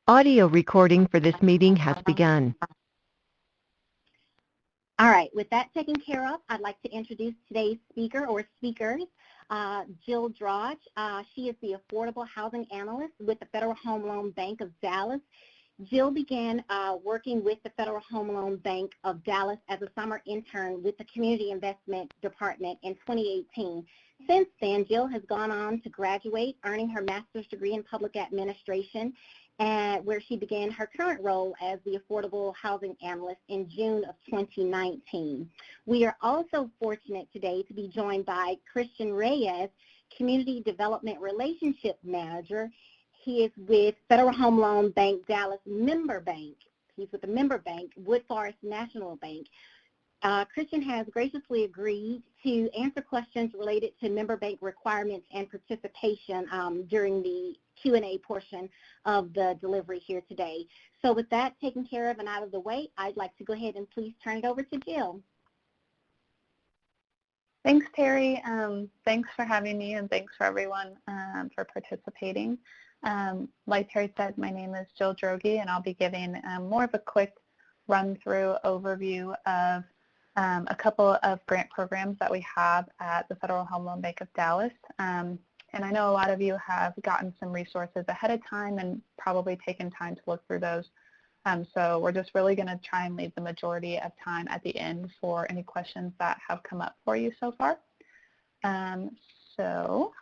Audio recording for this meeting has begun. All right, with that taken care of, I'd like to introduce today's speaker or speakers, Jill Drodge. She is the Affordable Housing Analyst with the Federal Home Loan Bank of Dallas. Jill began working with the Federal Home Loan Bank of Dallas as a summer intern with the Community Investment Department in 2018. Since then, Jill has gone on to graduate, earning her master's degree in public administration, where she began her current role as the Affordable Housing Analyst in June of 2019. We are also fortunate today to be joined by Christian Reyes, Community Development Relationship Manager. He is with Federal Home Loan Bank Dallas Member Bank. He's with the Member Bank, Wood Forest National Bank. Christian has graciously agreed to answer questions related to member bank requirements and participation during the Q&A portion of the delivery here today. So with that taken care of and out of the way, I'd like to go ahead and please turn it over to Jill. Thanks, Terry. Thanks for having me, and thanks for everyone for participating. Like Terry said, my name is Jill Droege, and I'll be giving more of a quick run-through overview of a couple of grant programs that we have at the Federal Home Loan Bank of Dallas. And I know a lot of you have gotten some resources ahead of time and probably taken time to look through those. So we're just really going to try and leave the majority of time at the end for any questions that have come up for you so far. So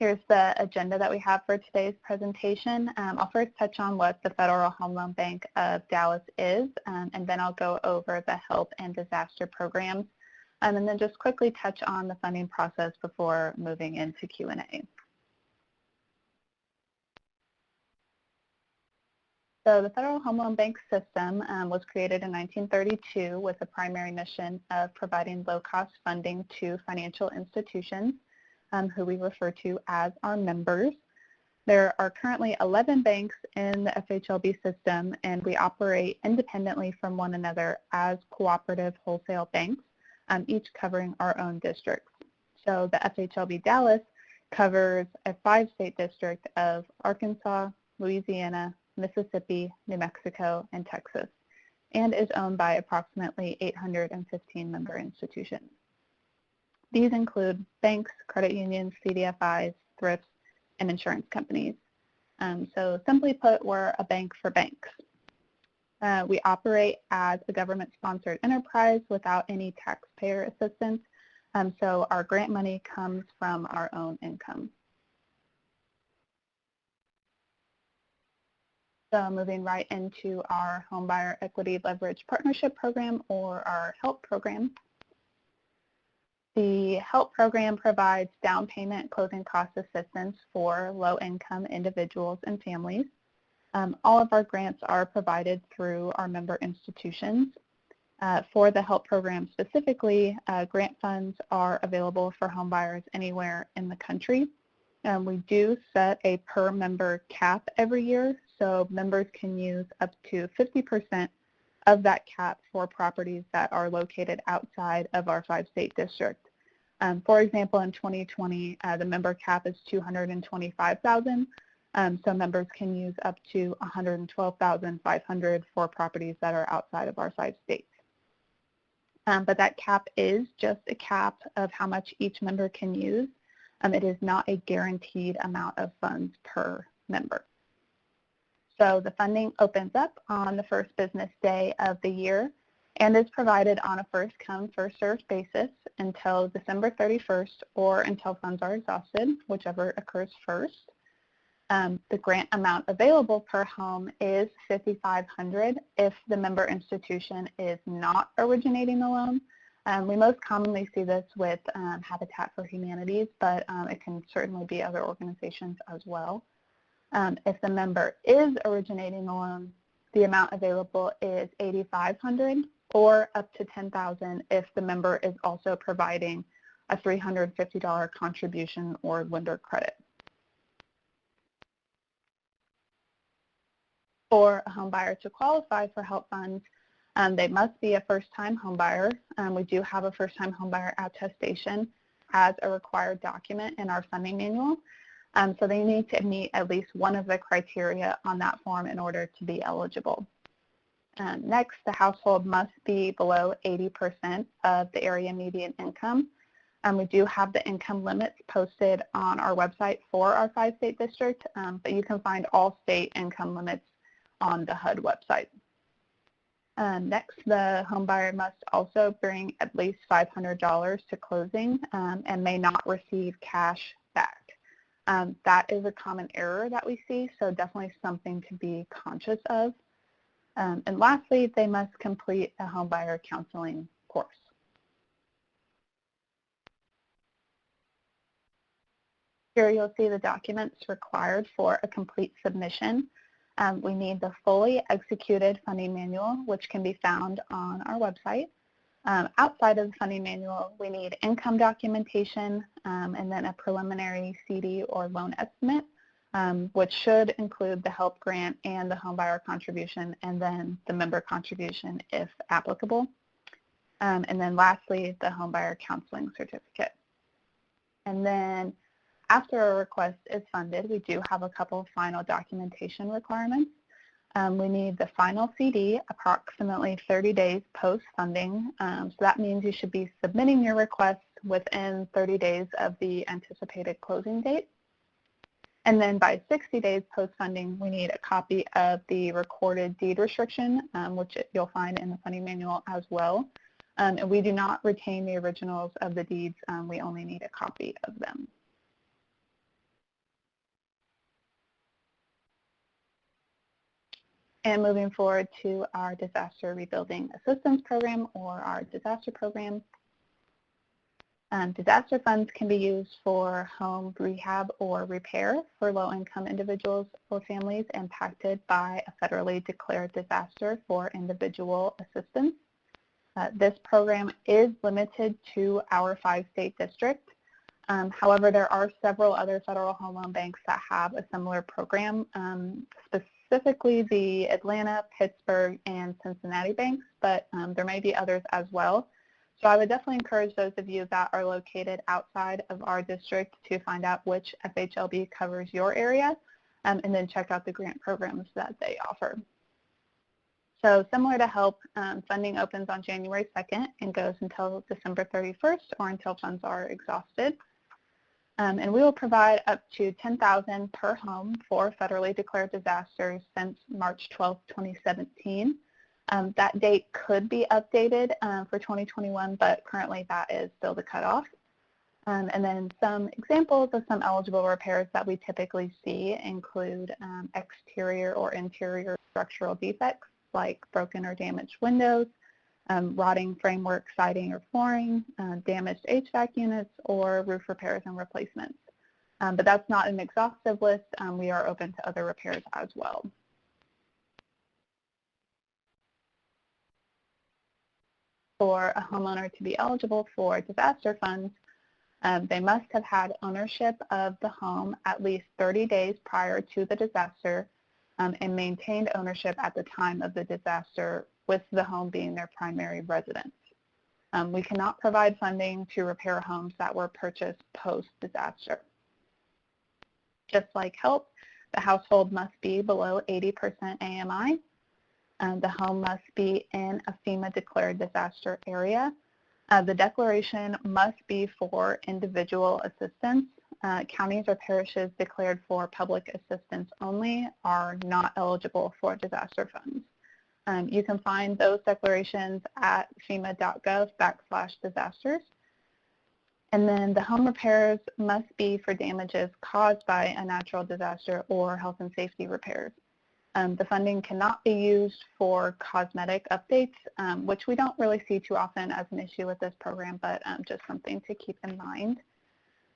here's the agenda that we have for today's presentation. I'll first touch on what the Federal Home Loan Bank of Dallas is, and then I'll go over the help and disaster programs, and then just quickly touch on the funding process before moving into Q&A. So the Federal Home Loan Bank system was created in 1932 with the primary mission of providing low-cost funding to financial institutions, who we refer to as our members. There are currently 11 banks in the FHLB system, and we operate independently from one another as cooperative wholesale banks, each covering our own districts. So the FHLB Dallas covers a 5-state district of Arkansas, Louisiana, Mississippi, New Mexico, and Texas, and is owned by approximately 815 member institutions. These include banks, credit unions, CDFIs, thrifts, and insurance companies. So simply put, we're a bank for banks. We operate as a government-sponsored enterprise without any taxpayer assistance, so our grant money comes from our own income. So moving right into our Homebuyer Equity Leverage Partnership program, or our HELP program. The HELP program provides down payment closing cost assistance for low-income individuals and families. All of our grants are provided through our member institutions. For the HELP program specifically, grant funds are available for home buyers anywhere in the country. We do set a per member cap every year, so members can use up to 50% of that cap for properties that are located outside of our 5-state district. For example, in 2020, the member cap is $225,000. So members can use up to $112,500 for properties that are outside of our 5 states. But that cap is just a cap of how much each member can use. It is not a guaranteed amount of funds per member. So the funding opens up on the first business day of the year and is provided on a first-come, first-served basis until December 31st or until funds are exhausted, whichever occurs first. The grant amount available per home is $5,500 if the member institution is not originating the loan. We most commonly see this with Habitat for Humanities, but it can certainly be other organizations as well. If the member is originating the loan, the amount available is $8,500 or up to $10,000 if the member is also providing a $350 contribution or lender credit. For a home buyer to qualify for HELP funds, they must be a first-time home buyer. We do have a first-time home buyer attestation as a required document in our funding manual. So they need to meet at least one of the criteria on that form in order to be eligible. Next, the household must be below 80% of the area median income. We do have the income limits posted on our website for our 5-state district, but you can find all state income limits on the HUD website. Next, the home buyer must also bring at least $500 to closing and may not receive cash back. That is a common error that we see, so definitely something to be conscious of. And lastly, they must complete a home buyer counseling course. Here you'll see the documents required for a complete submission. We need the fully executed funding manual, which can be found on our website. Outside of the funding manual, we need income documentation and then a preliminary CD or loan estimate, which should include the HELP grant and the homebuyer contribution and then the member contribution if applicable. And then lastly, the homebuyer counseling certificate. And then after a request is funded, we do have a couple of final documentation requirements. We need the final CD approximately 30 days post-funding. So that means you should be submitting your request within 30 days of the anticipated closing date. And then by 60 days post-funding, we need a copy of the recorded deed restriction, which you'll find in the funding manual as well. And we do not retain the originals of the deeds. We only need a copy of them. And moving forward to our Disaster Rebuilding Assistance Program, or our disaster program. Disaster funds can be used for home rehab or repair for low-income individuals or families impacted by a federally declared disaster for individual assistance. This program is limited to our 5-state district. However, there are several other federal home loan banks that have a similar program, specifically the Atlanta, Pittsburgh, and Cincinnati banks, but there may be others as well. So I would definitely encourage those of you that are located outside of our district to find out which FHLB covers your area, and then check out the grant programs that they offer. So similar to HELP, funding opens on January 2nd and goes until December 31st or until funds are exhausted. And we will provide up to $10,000 per home for federally declared disasters since March 12, 2017. That date could be updated for 2021, but currently that is still the cutoff. And then some examples of some eligible repairs that we typically see include exterior or interior structural defects like broken or damaged windows, rotting framework, siding, or flooring, damaged HVAC units, or roof repairs and replacements. But that's not an exhaustive list. We are open to other repairs as well. For a homeowner to be eligible for disaster funds, they must have had ownership of the home at least 30 days prior to the disaster and maintained ownership at the time of the disaster, with the home being their primary residence. We cannot provide funding to repair homes that were purchased post-disaster. Just like HELP, the household must be below 80% AMI. The home must be in a FEMA-declared disaster area. The declaration must be for individual assistance. Counties or parishes declared for public assistance only are not eligible for disaster funds. You can find those declarations at fema.gov/disasters. And then the home repairs must be for damages caused by a natural disaster or health and safety repairs. The funding cannot be used for cosmetic updates, which we don't really see too often as an issue with this program, but just something to keep in mind.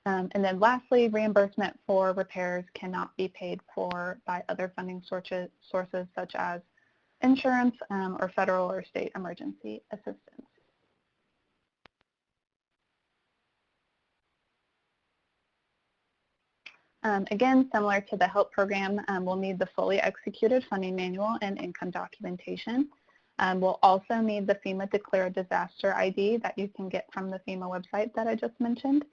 And then lastly, reimbursement for repairs cannot be paid for by other funding sources such as insurance or federal or state emergency assistance. Again, similar to the HELP program, we'll need the fully executed funding manual and income documentation. We'll also need the FEMA declared disaster ID that you can get from the FEMA website that I just mentioned.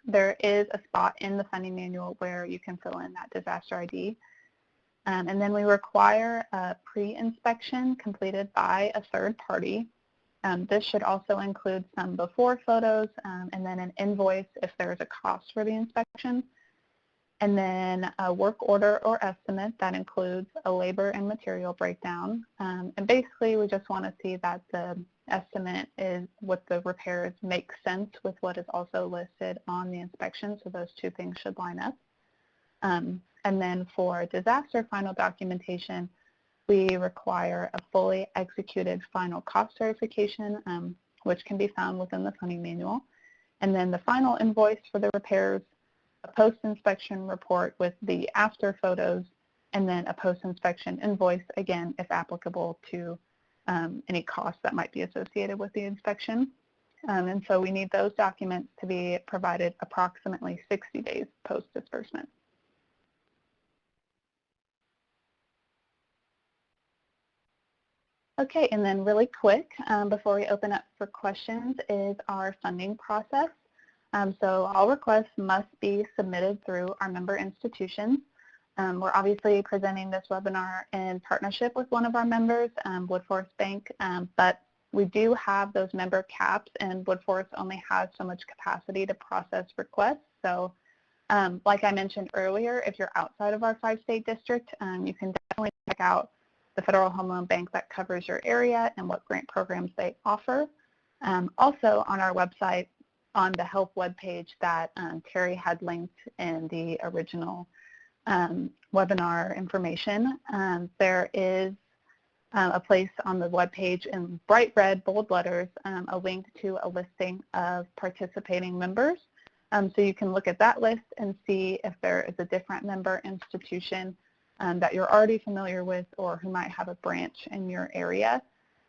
there is a spot in the funding manual where you can fill in that disaster ID. And then we require a pre-inspection completed by a third party. This should also include some before photos and then an invoice if there is a cost for the inspection. And then a work order or estimate that includes a labor and material breakdown. And basically we just want to see that the estimate is what the repairs make sense with what is also listed on the inspection, so those two things should line up. And then for disaster final documentation, we require a fully executed final cost certification, which can be found within the funding manual. And then the final invoice for the repairs, a post-inspection report with the after photos, and then a post-inspection invoice, again, if applicable to any costs that might be associated with the inspection. And so we need those documents to be provided approximately 60 days post-disbursement. Okay, and then really quick, before we open up for questions, is our funding process. So all requests must be submitted through our member institutions. We're obviously presenting this webinar in partnership with one of our members, Woodforest Bank, but we do have those member caps, and Woodforest only has so much capacity to process requests. So like I mentioned earlier, if you're outside of our 5-state district, you can definitely check out the Federal Home Loan Bank that covers your area and what grant programs they offer. Also on our website, on the help webpage that Terry had linked in the original webinar information, there is a place on the webpage in bright red, bold letters, a link to a listing of participating members. So you can look at that list and see if there is a different member institution that you're already familiar with or who might have a branch in your area.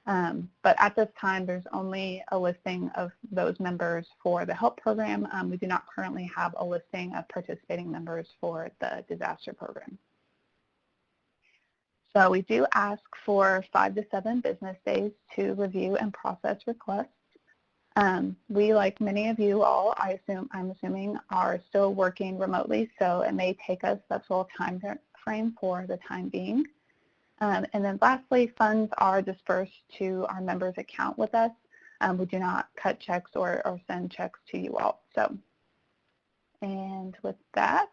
But at this time, there's only a listing of those members for the HELP program. We do not currently have a listing of participating members for the disaster program. So we do ask for 5 to 7 business days to review and process requests. We, like many of you all, I'm assuming, are still working remotely, so it may take us the full time frame for the time being. And then lastly, funds are dispersed to our members' account with us. We do not cut checks or send checks to you all. So, and with that,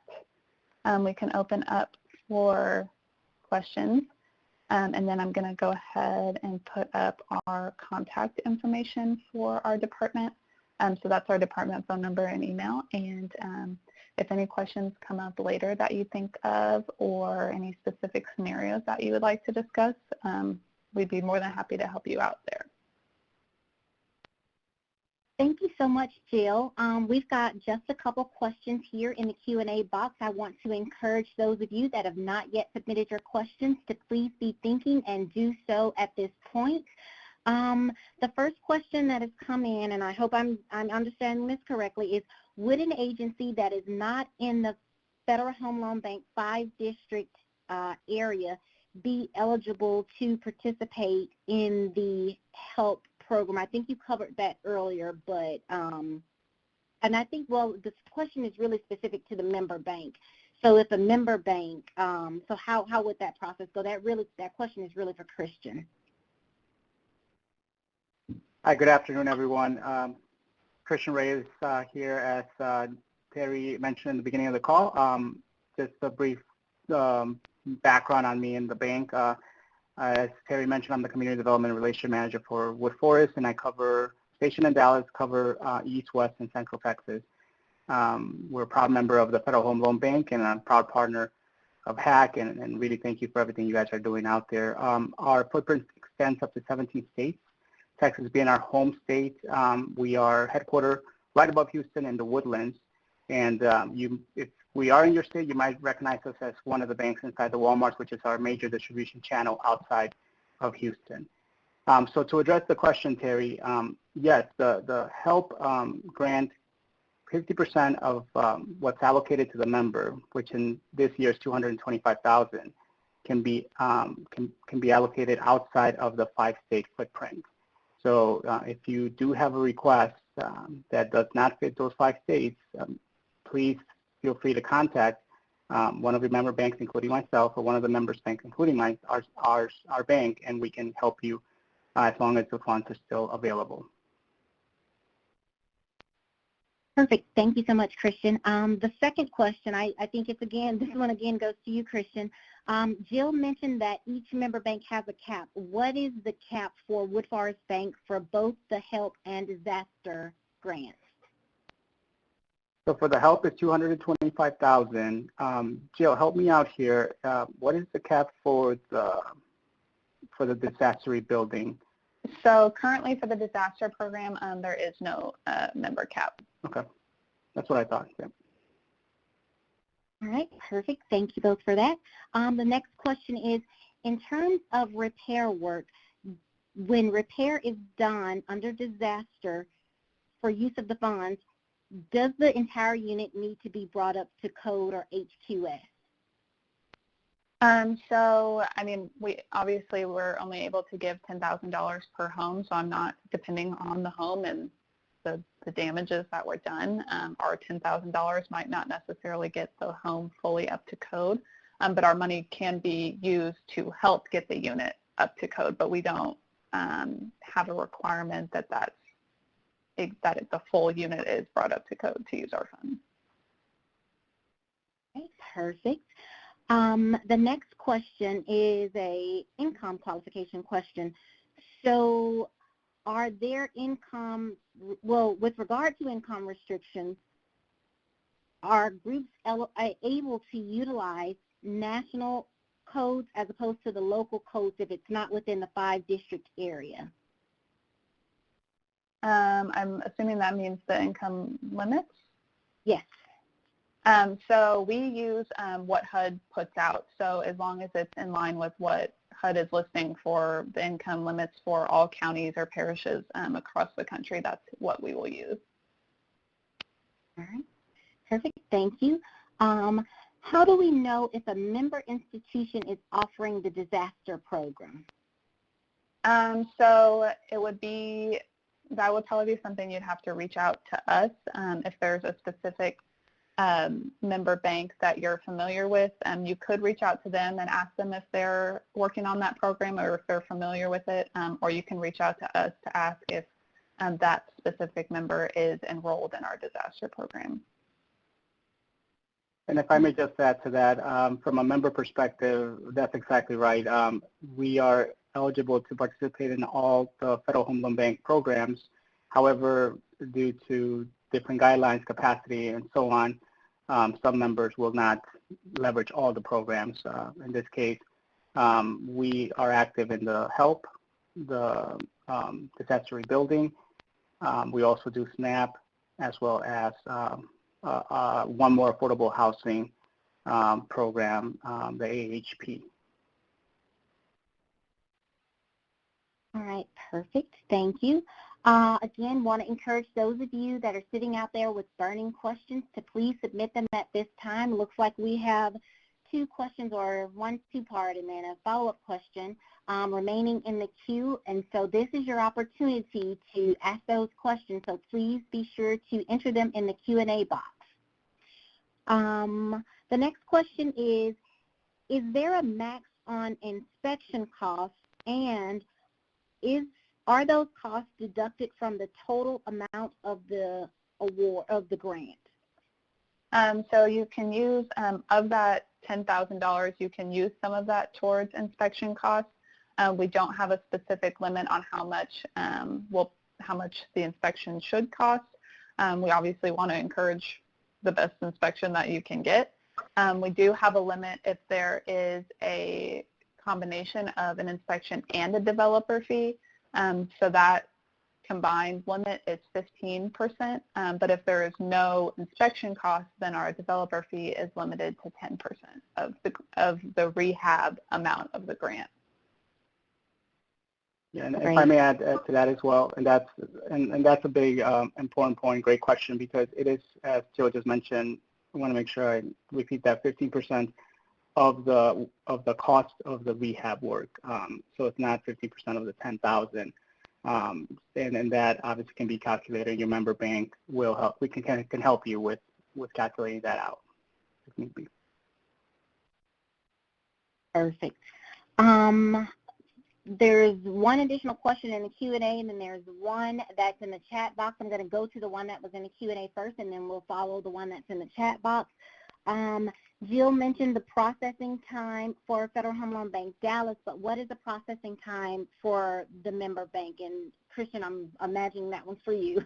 we can open up for questions. And then I'm going to go ahead and put up our contact information for our department. So that's our department phone number and email. And if any questions come up later that you think of or any specific scenarios that you would like to discuss, we'd be more than happy to help you out there. Thank you so much, Jill. We've got just a couple questions here in the Q&A box. I want to encourage those of you that have not yet submitted your questions to please be thinking and do so at this point. The first question that has come in, and I hope I'm understanding this correctly, is would an agency that is not in the Federal Home Loan Bank 5-district area be eligible to participate in the HELP program? I think you covered that earlier, but, and I think, well, this question is really specific to the member bank. So if a member bank, so how would that process go? That question is really for Christian. Hi, good afternoon, everyone. Christian Reyes here, as Terry mentioned in the beginning of the call. Just a brief background on me and the bank. As Terry mentioned, I'm the Community Development Relationship Manager for Woodforest, and I cover Station and Dallas, cover East, West, and Central Texas. We're a proud member of the Federal Home Loan Bank and a proud partner of HAC, and really thank you for everything you guys are doing out there. Our footprint extends up to 17 states. Texas being our home state, we are headquartered right above Houston in the Woodlands. And if we are in your state, you might recognize us as one of the banks inside the Walmart, which is our major distribution channel outside of Houston. So to address the question, Terry, yes, the HELP grant, 50% of what's allocated to the member, which in this year is $225,000, can be allocated outside of the 5-state footprint. So if you do have a request that does not fit those 5 states, please feel free to contact one of your member banks, including myself, or one of the members' banks, including our bank, and we can help you as long as the funds are still available. Perfect. Thank you so much, Christian. The second question, I think this one again goes to you, Christian. Jill mentioned that each member bank has a cap. What is the cap for Wood Forest Bank for both the HELP and disaster grants? So for the HELP, it's $225,000. Jill, help me out here. What is the cap for the disaster rebuilding? So currently for the disaster program, there is no member cap. Okay, that's what I thought. Yeah. All right, perfect. Thank you both for that. The next question is, in terms of repair work, when repair is done under disaster for use of the funds, does the entire unit need to be brought up to code or HQS? So, I mean, we're only able to give $10,000 per home, so I'm not depending on the home and the damages that were done. Our $10,000 might not necessarily get the home fully up to code, but our money can be used to help get the unit up to code, but we don't have a requirement that the full unit is brought up to code to use our funds. Okay, perfect. The next question is a income qualification question. So are there with regard to income restrictions, are groups able to utilize national codes as opposed to the local codes if it's not within the 5-district area? I'm assuming that means the income limits? Yes. So we use what HUD puts out. So as long as it's in line with what HUD is listing for the income limits for all counties or parishes across the country, that's what we will use. All right. Perfect. Thank you. How do we know if a member institution is offering the disaster program? So it would be, that would probably be something you'd have to reach out to us if there's a specific member bank that you're familiar with. You could reach out to them and ask them if they're working on that program or if they're familiar with it, or you can reach out to us to ask if that specific member is enrolled in our disaster program. And if I may just add to that, from a member perspective, that's exactly right. We are eligible to participate in all the Federal Home Loan Bank programs. However, due to different guidelines, capacity, and so on, some members will not leverage all the programs. In this case, we are active in the HELP, the disaster rebuilding. We also do SNAP, as well as one more affordable housing program, the AHP. All right, perfect. Thank you. Again, want to encourage those of you that are sitting out there with burning questions to please submit them at this time. Looks like we have 2 questions, or one 2-part and then a follow-up question remaining in the queue. And so this is your opportunity to ask those questions. So please be sure to enter them in the Q&A box. The next question is there a max on inspection costs, and are those costs deducted from the total amount of the award of the grant? So you can use, of that $10,000, you can use some of that towards inspection costs. We don't have a specific limit on how much the inspection should cost. We obviously want to encourage the best inspection that you can get. We do have a limit if there is a combination of an inspection and a developer fee. So that combined limit is 15%, but if there is no inspection cost, then our developer fee is limited to 10% of the rehab amount of the grant. Yeah, and if I may add to that as well, and that's a big important point, great question, because it is, as Jill just mentioned, I want to make sure I repeat that, 15% of the cost of the rehab work. So it's not 50% of the $10,000, and that obviously can be calculated. Your member bank will help. We can help you with with calculating that out if need be. Perfect. There's one additional question in the Q&A, and then there's one that's in the chat box. I'm going to go to the one that was in the Q&A first, and then we'll follow the one that's in the chat box. Jill mentioned the processing time for Federal Home Loan Bank Dallas, but what is the processing time for the member bank? And Christian, I'm imagining that one's for you.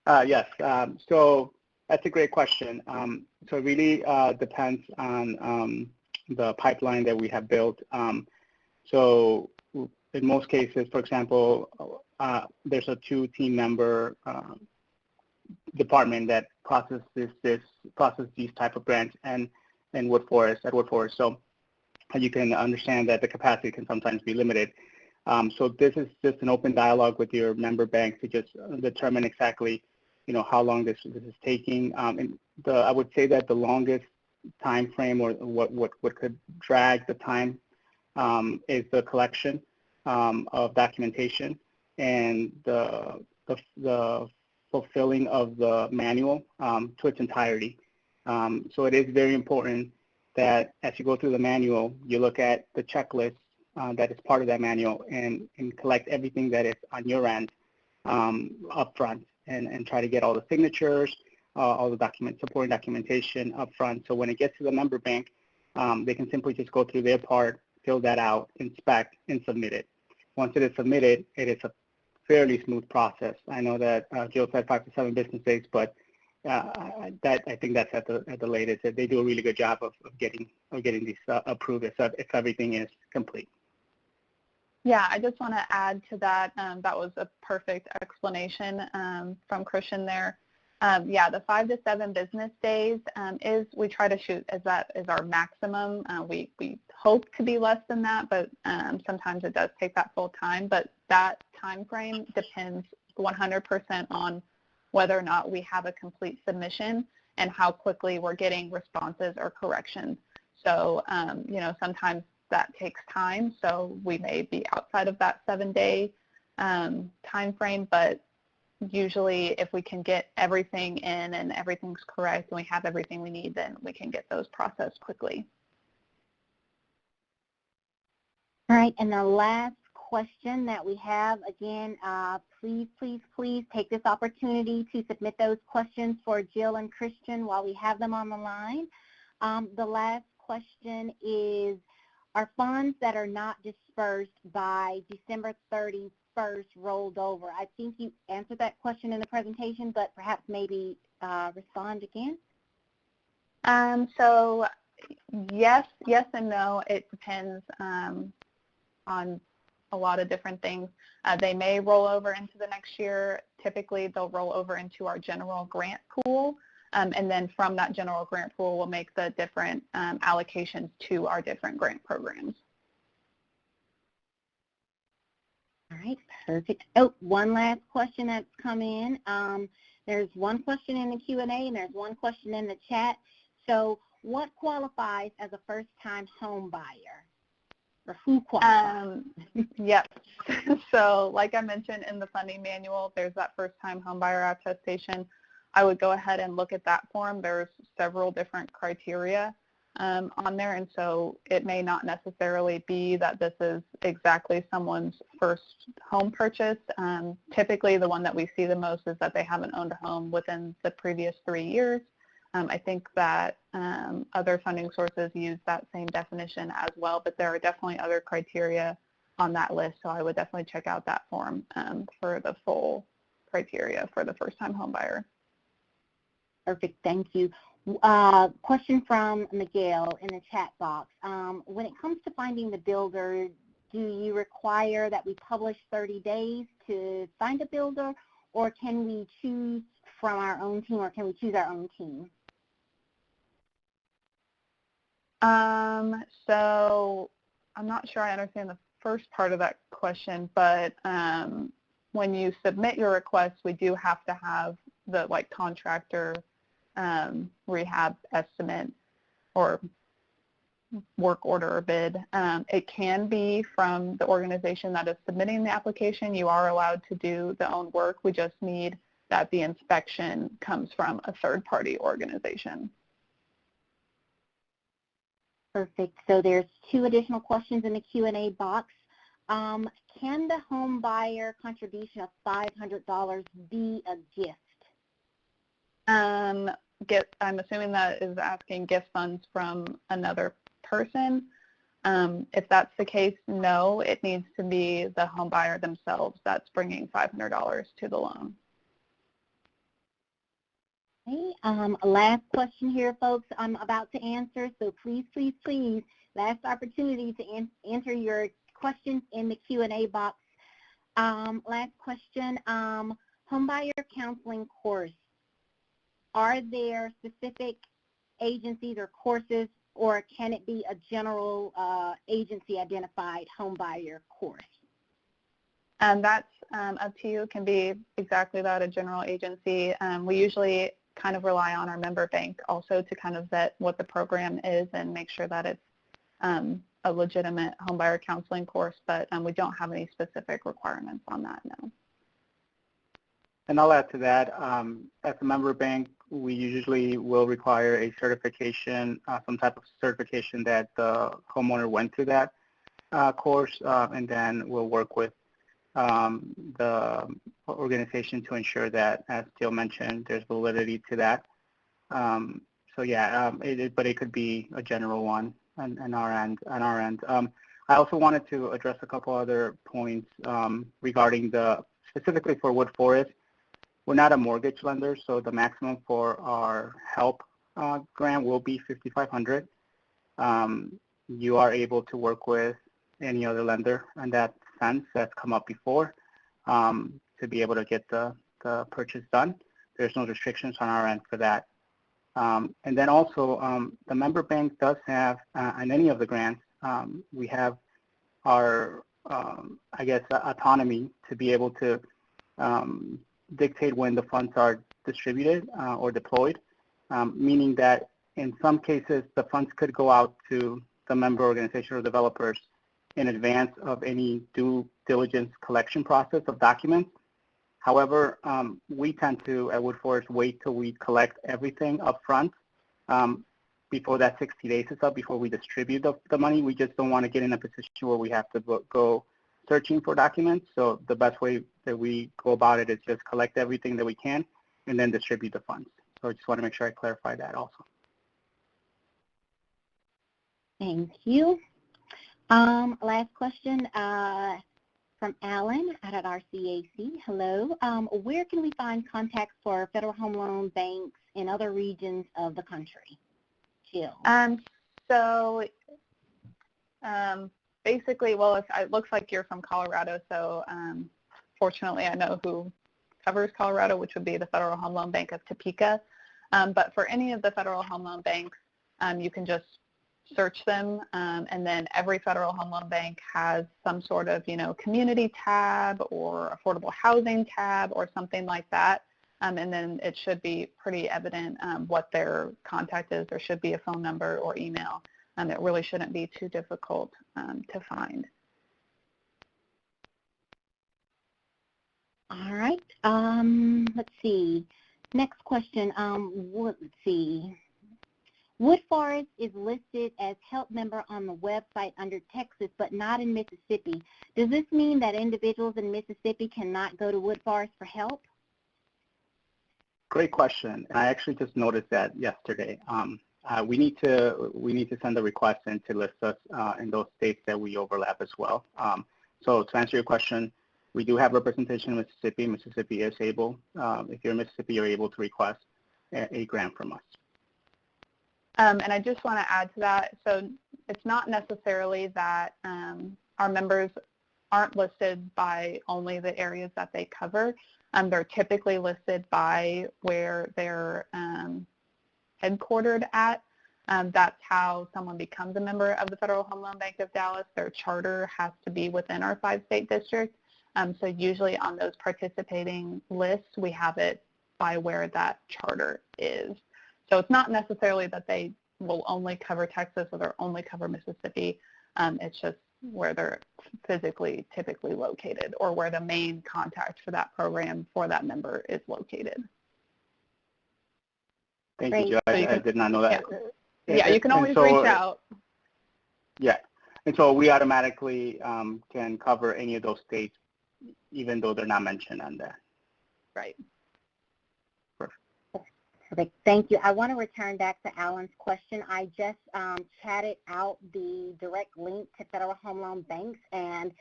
Yes, so that's a great question. So it really depends on the pipeline that we have built. So in most cases, for example, there's a 2-team member department that processes these type of grants and at Wood Forest. So you can understand that the capacity can sometimes be limited. So this is just an open dialogue with your member bank to just determine exactly, how long this is taking. And I would say that the longest time frame or what could drag the time is the collection of documentation and the fulfilling of the manual to its entirety. So it is very important that as you go through the manual, you look at the checklist that is part of that manual and collect everything that is on your end up front and try to get all the signatures, all the supporting documentation up front. So when it gets to the member bank, they can simply just go through their part, fill that out, inspect, and submit it. Once it is submitted, it is a fairly smooth process. I know that Jill said 5 to 7 business days, but I think that's at the latest. They do a really good job of getting these approved if everything is complete. Yeah, I just want to add to that. That was a perfect explanation from Christian there. Yeah, the 5 to 7 business days we try to shoot as that is our maximum. We hope to be less than that, but sometimes it does take that full time. But that time frame depends 100% on whether or not we have a complete submission and how quickly we're getting responses or corrections. So, sometimes that takes time, so we may be outside of that 7-day time frame, but usually if we can get everything in and everything's correct and we have everything we need, then we can get those processed quickly. All right, and the last question that we have, again, please take this opportunity to submit those questions for Jill and Christian while we have them on the line. The last question is, are funds that are not dispersed by December 31st rolled over? I think you answered that question in the presentation, but perhaps maybe respond again. So yes and no. It depends on a lot of different things. They may roll over into the next year. Typically, they'll roll over into our general grant pool. And then from that general grant pool, we'll make the different allocations to our different grant programs. All right, perfect. Oh, one last question that's come in. There's one question in the Q&A and there's one question in the chat. So what qualifies as a first-time home buyer? Or who qualifies? Yep. So like I mentioned in the funding manual, there's that first-time home buyer attestation. I would go ahead and look at that form. There's several different criteria on there, and so it may not necessarily be that this is exactly someone's first home purchase. Typically, the one that we see the most is that they haven't owned a home within the previous 3 years. I think that other funding sources use that same definition as well, but there are definitely other criteria on that list, so I would definitely check out that form for the full criteria for the first-time home buyer. Perfect, thank you. Question from Miguel in the chat box. When it comes to finding the builder, do you require that we publish 30 days to find a builder, or can we choose from our own team, or can we choose our own team? So I'm not sure I understand the first part of that question, but when you submit your request, we do have to have the contractor rehab estimate or work order or bid. It can be from the organization that is submitting the application. You are allowed to do the own work. We just need that the inspection comes from a third-party organization. Perfect. So there's 2 additional questions in the Q&A box. Can the home buyer contribution of $500 be a gift? I'm assuming that is asking gift funds from another person. If that's the case, no, it needs to be the home buyer themselves that's bringing $500 to the loan. Okay, last question here, folks, I'm about to answer, so please, please, please, last opportunity to enter your questions in the Q&A box. Last question, homebuyer counseling course. Are there specific agencies or courses, or can it be a general agency-identified homebuyer course? That's up to you. It can be exactly that, a general agency. We usually kind of rely on our member bank also to kind of vet what the program is and make sure that it's a legitimate homebuyer counseling course, but we don't have any specific requirements on that, no. And I'll add to that, as a member bank, we usually will require a certification, some type of certification that the homeowner went through that course, and then we'll work with the organization to ensure that, as Jill mentioned, there's validity to that. So yeah, but it could be a general one on our end. I also wanted to address a couple other points regarding specifically for Wood Forest. We're not a mortgage lender, so the maximum for our HELP grant will be $5,500. You are able to work with any other lender in that sense that's come up before to be able to get the purchase done. There's no restrictions on our end for that. And then also, the member bank does have, on any of the grants, we have our, I guess, autonomy to be able to dictate when the funds are distributed or deployed, meaning that in some cases the funds could go out to the member organization or developers in advance of any due diligence collection process of documents. However, we tend to, at Wood Forest, wait till we collect everything up front before that 60 days is up, before we distribute the money. We just don't want to get in a position where we have to go searching for documents. So the best way that we go about it is just collect everything that we can and then distribute the funds. So I just want to make sure I clarify that also. Thank you. Last question from Alan at RCAC. Hello. Where can we find contacts for Federal Home Loan banks in other regions of the country? Jill. Basically, well, it looks like you're from Colorado, so fortunately I know who covers Colorado, which would be the Federal Home Loan Bank of Topeka. But for any of the Federal Home Loan banks, you can just search them, and then every Federal Home Loan Bank has some sort of, community tab or affordable housing tab or something like that. And then it should be pretty evident what their contact is. There should be a phone number or email. It really shouldn't be too difficult to find. All right. Let's see. Next question. Let's see. Wood Forest is listed as HELP member on the website under Texas, but not in Mississippi. Does this mean that individuals in Mississippi cannot go to Wood Forest for help? Great question. I actually just noticed that yesterday. We need to send a request in to list us in those states that we overlap as well. So to answer your question, we do have representation in Mississippi. Mississippi is able, if you're in Mississippi, you're able to request a grant from us. And I just want to add to that, so it's not necessarily that our members aren't listed by only the areas that they cover. They're typically listed by where they're headquartered at. That's how someone becomes a member of the Federal Home Loan Bank of Dallas. Their charter has to be within our 5-state district. So usually on those participating lists, we have it by where that charter is. So it's not necessarily that they will only cover Texas or they'll only cover Mississippi. It's just where they're physically typically located or where the main contact for that program for that member is located. Thank Great. you, Jill. I did not know that. Yeah, you can always reach out. Yeah, and so we automatically can cover any of those states, even though they're not mentioned on there. Right. Perfect. Thank you. I want to return back to Alan's question. I just chatted out the direct link to Federal Home Loan Banks, and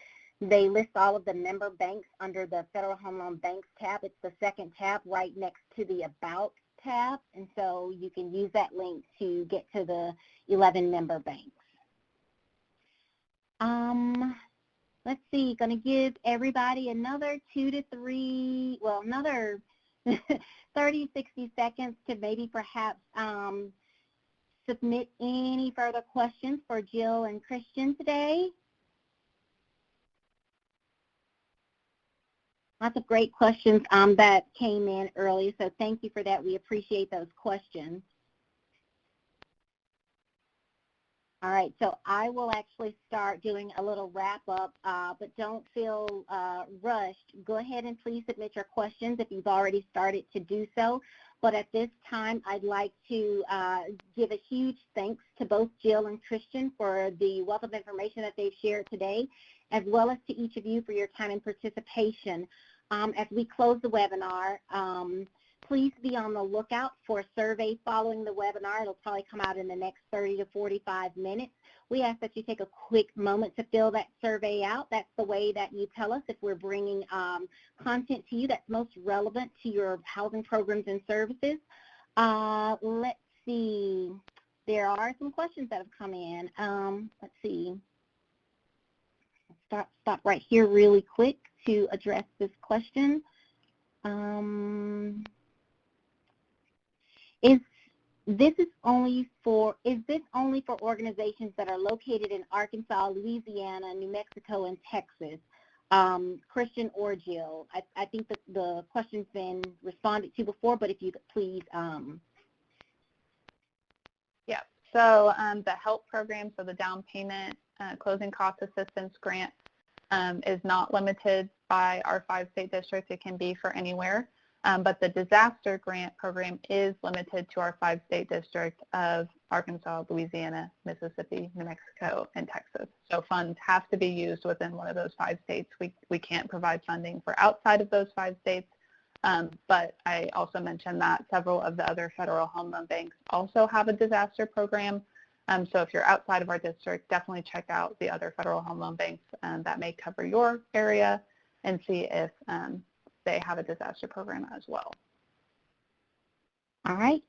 they list all of the member banks under the Federal Home Loan Banks tab. It's the second tab right next to the About tab, and so you can use that link to get to the 11 member banks. Let's see, going to give everybody another another 30, 60 seconds to maybe perhaps submit any further questions for Jill and Christian today. Lots of great questions that came in early, so thank you for that. We appreciate those questions. All right, so I will actually start doing a little wrap-up, but don't feel rushed. Go ahead and please submit your questions if you've already started to do so. But at this time, I'd like to give a huge thanks to both Jill and Christian for the wealth of information that they've shared today, as well as to each of you for your time and participation. As we close the webinar, please be on the lookout for a survey following the webinar. It'll probably come out in the next 30 to 45 minutes. We ask that you take a quick moment to fill that survey out. That's the way that you tell us if we're bringing content to you that's most relevant to your housing programs and services. Let's see. There are some questions that have come in. Let's see. Stop right here really quick to address this question. Is this only for organizations that are located in Arkansas, Louisiana, New Mexico, and Texas? Christian or Jill? I think that the question's been responded to before, but if you could please. Yeah, so the HELP program, so the down payment closing cost assistance grant is not limited by our 5-state districts. It can be for anywhere. But the disaster grant program is limited to our 5-state district of Arkansas, Louisiana, Mississippi, New Mexico, and Texas. So funds have to be used within one of those 5 states. We can't provide funding for outside of those 5 states. But I also mentioned that several of the other federal home loan banks also have a disaster program. So if you're outside of our district, definitely check out the other federal home loan banks that may cover your area and see if they have a disaster program as well. All right.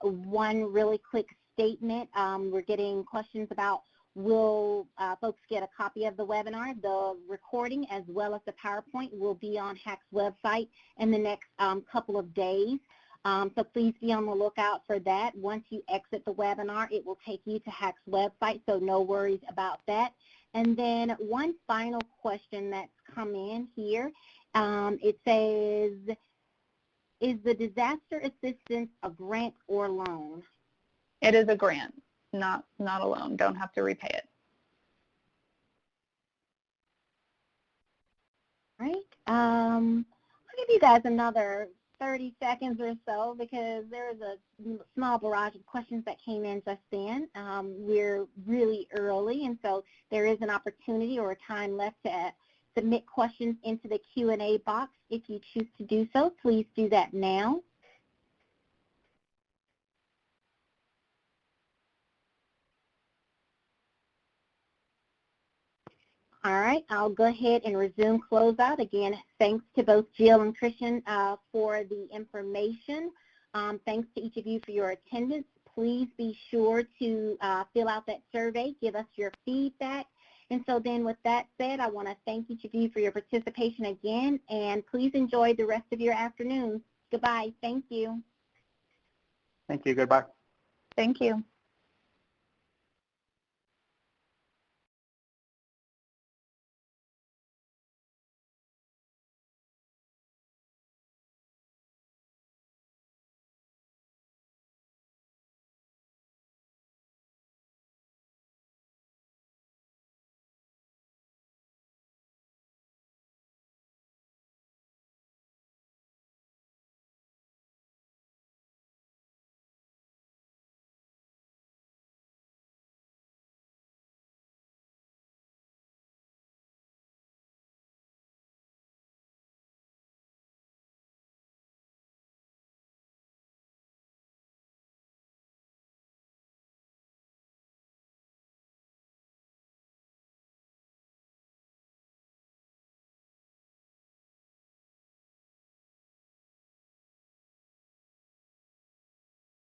One really quick statement. We're getting questions about will folks get a copy of the webinar. The recording as well as the PowerPoint will be on HAC's website in the next couple of days. So please be on the lookout for that. Once you exit the webinar, it will take you to HAC's website, so no worries about that. And then one final question that's come in here. It says, is the disaster assistance a grant or loan? It is a grant, not a loan. Don't have to repay it. All right. I'll give you guys another 30 seconds or so because there is a small barrage of questions that came in just then. We're really early, and so there is an opportunity or a time left to submit questions into the Q&A box. If you choose to do so, please do that now. All right, I'll go ahead and resume closeout. Again, thanks to both Jill and Christian for the information. Thanks to each of you for your attendance. Please be sure to fill out that survey, give us your feedback. And so then with that said, I want to thank each of you for your participation again, and please enjoy the rest of your afternoon. Goodbye. Thank you. Thank you. Goodbye. Thank you.